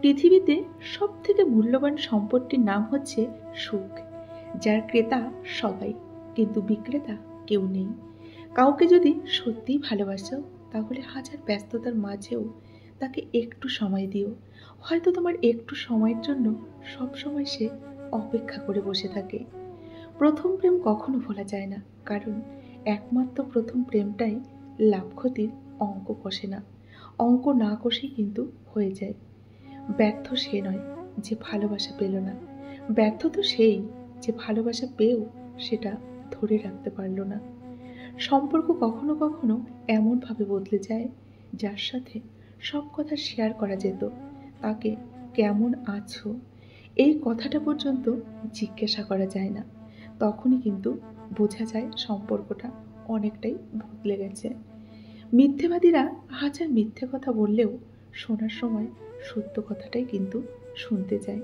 পৃথিবীতে সবথেকে মূল্যবান সম্পত্তির নাম হচ্ছে সুখ, যার ক্রেতা সবাই কিন্তু বিক্রেতা কেউ নেই। কাউকে যদি সত্যিই ভালোবাসো তাহলে হাজার ব্যস্ততার মাঝেও তাকে একটু সময় দিও। হয়তো তোমার একটু সময়ের জন্য সবসময় সে অপেক্ষা করে বসে থাকে। প্রথম প্রেম কখনো ভোলা যায় না, কারণ একমাত্র প্রথম প্রেমটাই লাভ ক্ষতির অঙ্ক কষে না। অঙ্ক না কষেই কিন্তু হয়ে যায়। ব্যর্থ সে নয় যে ভালোবাসা পেল না, ব্যর্থ তো সেই যে ভালোবাসা পেয়েও সেটা ধরে রাখতে পারল না। সম্পর্ক কখনো কখনো এমনভাবে বদলে যায়, যার সাথে সব কথা শেয়ার করা যেত, তাকে কেমন আছো এই কথাটা পর্যন্ত জিজ্ঞাসা করা যায় না। তখনই কিন্তু বোঝা যায় সম্পর্কটা অনেকটাই বদলে গেছে। মিথ্যেবাদীরা হাজার মিথ্যে কথা বললেও শোনার সময় সত্য কথাটাই কিন্তু শুনতে চায়,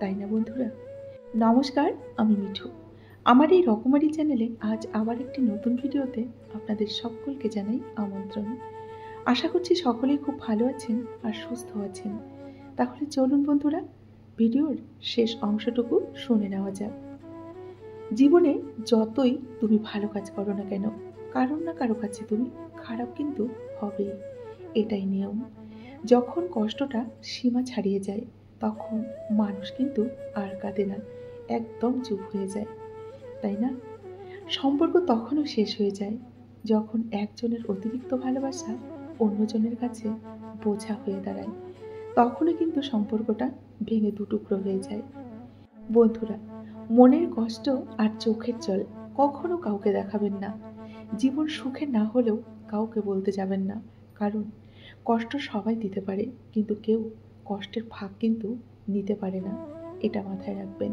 তাই না বন্ধুরা? নমস্কার, আমি মিঠু। আমার এই রকমারি চ্যানেলে আজ আবার একটি নতুন ভিডিওতে আপনাদের সকলকে জানাই আমন্ত্রণ। আশা করছি সকলেই খুব ভালো আছেন আর সুস্থ আছেন। তাহলে চলুন বন্ধুরা, ভিডিওর শেষ অংশটুকু শুনে নেওয়া যাক। জীবনে যতই তুমি ভালো কাজ করো না কেন, কারো না কারো কাছে তুমি খারাপ কিন্তু হবেই, এটাই নিয়ম। যখন কষ্টটা সীমা ছাড়িয়ে যায় তখন মানুষ কিন্তু আর কাঁদে না, একদম চুপ হয়ে যায়, তাই না? সম্পর্ক তখনও শেষ হয়ে যায় যখন একজনের অতিরিক্ত ভালোবাসা অন্যজনের কাছে বোঝা হয়ে দাঁড়ায়। তখনই কিন্তু সম্পর্কটা ভেঙে দুটুকরো হয়ে যায়। বন্ধুরা, মনের কষ্ট আর চোখের জল কখনো কাউকে দেখাবেন না। জীবন সুখে না হলেও কাউকে বলতে যাবেন না, কারণ কষ্ট সবাই দিতে পারে, কিন্তু কেউ কষ্টের ভাগ কিন্তু নিতে পারে না, এটা মাথায় রাখবেন।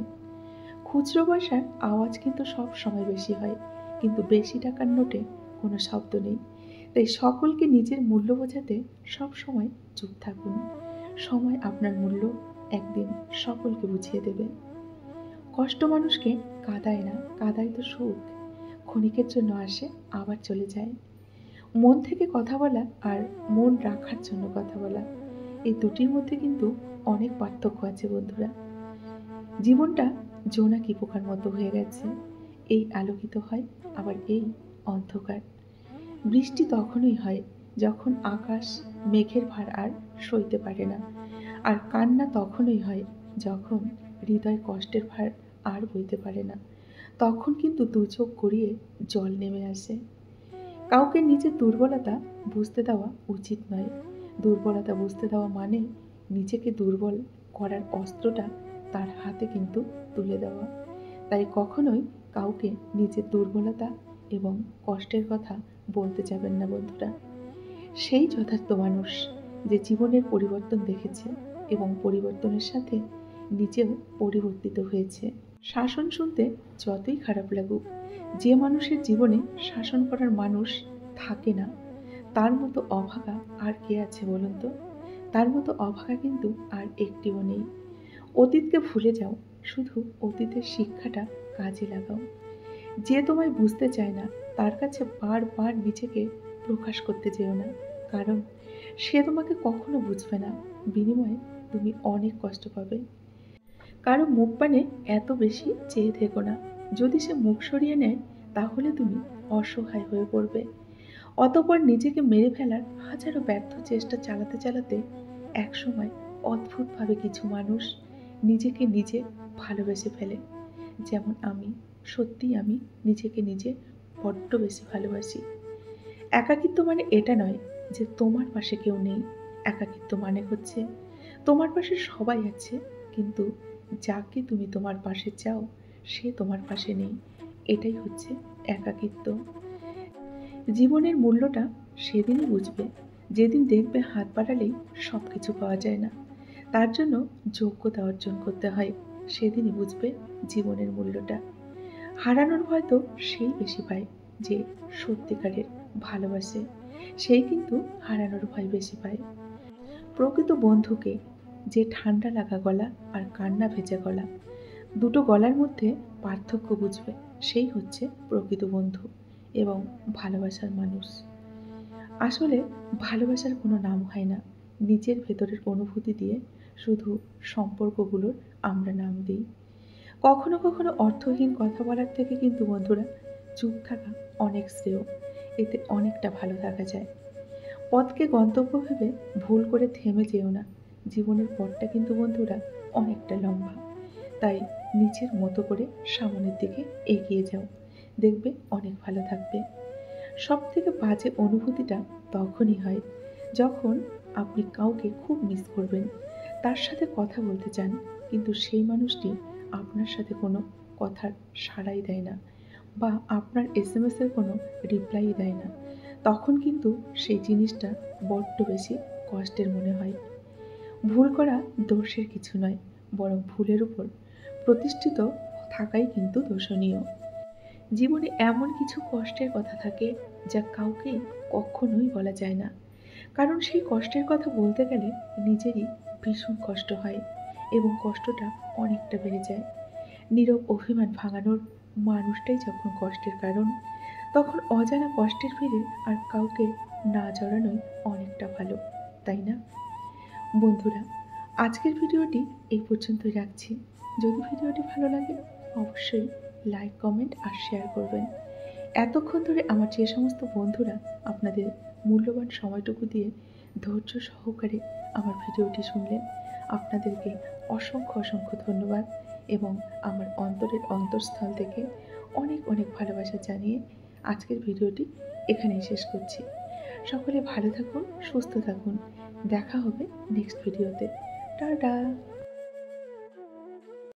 খুচরো পয়সার আওয়াজ কিন্তু সব সময় বেশি হয়, কিন্তু বেশি টাকার নোটে কোনো শব্দ নেই। তাই সকলকে নিজের মূল্য বোঝাতে সব সময় চুপ থাকুন। সময় আপনার মূল্য একদিন সকলকে বুঝিয়ে দেবে। কষ্ট মানুষকে কাঁদায় না, কাঁদায় তো সুখ। ক্ষণিকের জন্য আসে, আবার চলে যায়। মন থেকে কথা বলা আর মন রাখার জন্য কথা বলা, এই দুটির মধ্যে কিন্তু অনেক পার্থক্য আছে বন্ধুরা। জীবনটা জোনাকি পোকার মতো হয়ে গেছে, এই আলোকিত হয় আবার এই অন্ধকার। বৃষ্টি তখনই হয় যখন আকাশ মেঘের ভার আর সইতে পারে না, আর কান্না তখনই হয় যখন হৃদয় কষ্টের ভার আর বইতে পারে না। তখন কিন্তু দু চোখ গড়িয়ে জল নেমে আসে। কাউকে নিজের দুর্বলতা বুঝতে দেওয়া উচিত নয়। দুর্বলতা বুঝতে দেওয়া মানে নিজেকে দুর্বল করার অস্ত্রটা তার হাতে কিন্তু তুলে দেওয়া। তাই কখনোই কাউকে নিজের দুর্বলতা এবং কষ্টের কথা বলতে যাবেন না বন্ধুরা। সেই যথার্থ মানুষ যে জীবনের পরিবর্তন দেখেছে এবং পরিবর্তনের সাথে নিজেও পরিবর্তিত হয়েছে। শাসন শুনতে যতই খারাপ লাগুক, যে মানুষের জীবনে শাসন করার মানুষ থাকে না, তার মতো অভাগা আর কে আছে বলুন তো? তার মতো অভাগা কিন্তু আর একটিও নেই। অতীতকে ভুলে যাও, শুধু অতীতের শিক্ষাটা কাজে লাগাও। যে তোমায় বুঝতে চায় না তার কাছে বারবার নিজেকে প্রকাশ করতে যেও না, কারণ সে তোমাকে কখনো বুঝবে না। বিনিময়ে তুমি অনেক কষ্ট পাবে। কারো মুখ পানে এত বেশি চেয়ে থেকো না। যদি সে মুখ সরিয়ে নেয় তাহলে তুমি অসহায় হয়ে পড়বে। অতঃপর নিজেকে মেরে ফেলার হাজারো ব্যর্থ চেষ্টা চালাতে চালাতে একসময় অদ্ভুতভাবে কিছু মানুষ নিজেকে নিজে ভালোবেসে ফেলে। যেমন আমি, সত্যিই আমি নিজেকে নিজে বড্ড বেশি ভালোবাসি। একাকিত্ব মানে এটা নয় যে তোমার পাশে কেউ নেই। একাকিত্ব মানে হচ্ছে তোমার পাশে সবাই আছে, কিন্তু যাকে তুমি তোমার পাশে চাও সে তোমার পাশে নেই। এটাই হচ্ছে একাকিত্ব। জীবনের মূল্যটা সেদিনই বুঝবে যেদিন দেখবে হাত বাড়ালেই সব কিছু পাওয়া যায় না, তার জন্য যোগ্যতা অর্জন করতে হয়। সেদিনই বুঝবে জীবনের মূল্যটা। হারানোর ভয় তো সেই বেশি পায় যে সত্যিকারের ভালোবাসে, সেই কিন্তু হারানোর ভয় বেশি পায়। প্রকৃত বন্ধুকে, যে ঠান্ডা লাগা গলা আর কান্না ভেজা গলা, দুটো গলার মধ্যে পার্থক্য বুঝবে, সেই হচ্ছে প্রকৃত বন্ধু এবং ভালোবাসার মানুষ। আসলে ভালোবাসার কোনো নাম হয় না, নিজের ভেতরের অনুভূতি দিয়ে শুধু সম্পর্কগুলোর আমরা নাম দিই। কখনো কখনো অর্থহীন কথা বলার থেকে কিন্তু বন্ধুরা চুপ থাকা অনেক শ্রেয়। এতে অনেকটা ভালো থাকা যায়। পথকে গন্তব্য ভেবে ভুল করে থেমে যেও না। জীবনের পথটা কিন্তু বন্ধুরা অনেকটা লম্বা। তাই নিজের মতো করে সামনের দিকে এগিয়ে যাও। দেখবে অনেক ভালো থাকবে। সবথেকে বাজে অনুভূতিটা তখনই হয় যখন আপনি কাউকে খুব মিস করবেন। তার সাথে কথা বলতে চান, কিন্তু সেই মানুষটি আপনার সাথে কোনো কথার সাড়াই দেয় না বা আপনার এসএমএস এর কোনো রিপ্লাই দেয় না। তখন কিন্তু সেই জিনিসটা বড্ড বেশি কষ্টের মনে হয়। ভুল করা দোষের কিছু নয়, বরং ভুলের উপর প্রতিষ্ঠিত থাকাই কিন্তু দোষণীয়। জীবনে এমন কিছু কষ্টের কথা থাকে যা কাউকেই কখনোই বলা যায় না। কারণ সেই কষ্টের কথা বলতে গেলে নিজেরই ভীষণ কষ্ট হয় এবং কষ্টটা অনেকটা বেড়ে যায়। নীরব অভিমান ভাঙানোর মানুষটাই যখন কষ্টের কারণ, তখন অজানা কষ্টের ভিড়ে আর কাউকে না জড়ানোই অনেকটা ভালো, তাই না? বন্ধুরা, আজকের ভিডিওটি এই পর্যন্তই রাখছি। যদি ভিডিওটি ভালো লাগে অবশ্যই লাইক, কমেন্ট আর শেয়ার করবেন। এতক্ষণ ধরে আমার যে সমস্ত বন্ধুরা আপনাদের মূল্যবান সময়টুকু দিয়ে ধৈর্য সহকারে আমার ভিডিওটি শুনলেন, আপনাদেরকে অসংখ্য অসংখ্য ধন্যবাদ এবং আমার অন্তরের অন্তঃস্থল থেকে অনেক অনেক ভালোবাসা জানিয়ে আজকের ভিডিওটি এখানেই শেষ করছি। সকলে ভালো থাকুন, সুস্থ থাকুন। দেখা হবে নেক্সট ভিডিওতে। টাটা।